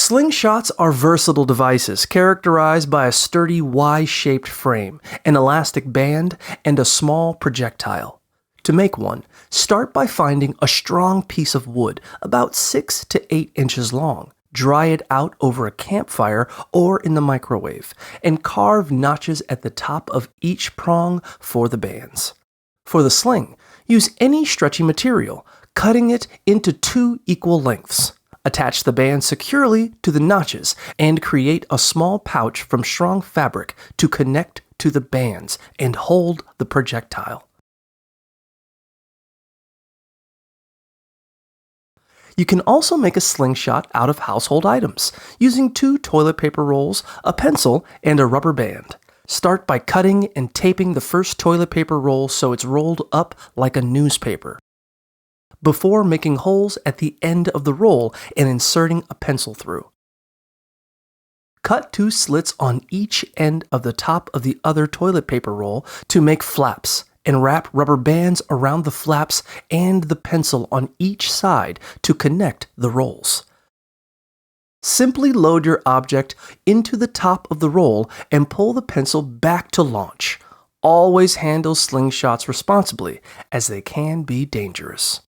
Slingshots are versatile devices characterized by a sturdy Y-shaped frame, an elastic band, and a small projectile. To make one, start by finding a strong piece of wood about 6 to 8 inches long. Dry it out over a campfire or in the microwave, and carve notches at the top of each prong for the bands. For the sling, use any stretchy material, cutting it into 2 equal lengths. Attach the band securely to the notches and create a small pouch from strong fabric to connect to the bands and hold the projectile. You can also make a slingshot out of household items, using 2 toilet paper rolls, a pencil, and a rubber band. Start by cutting and taping the first toilet paper roll so it's rolled up like a newspaper, before making holes at the end of the roll and inserting a pencil through. Cut 2 slits on each end of the top of the other toilet paper roll to make flaps, and wrap rubber bands around the flaps and the pencil on each side to connect the rolls. Simply load your object into the top of the roll and pull the pencil back to launch. Always handle slingshots responsibly, as they can be dangerous.